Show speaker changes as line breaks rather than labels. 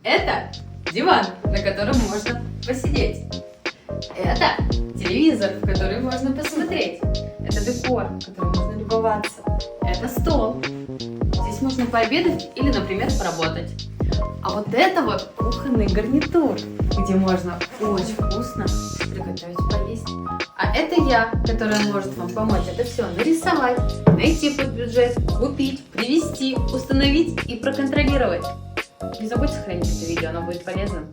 Это диван, на котором можно посидеть. Это телевизор, в который можно посмотреть. Это декор, которым можно любоваться. Это стол. Здесь можно пообедать или, например, поработать. А вот это вот кухонный гарнитур, где можно очень вкусно приготовить поесть. А это я, которая может вам помочь это все нарисовать, найти под бюджет, купить, привезти, установить и проконтролировать. Не забудьте сохранить это видео, оно будет полезным.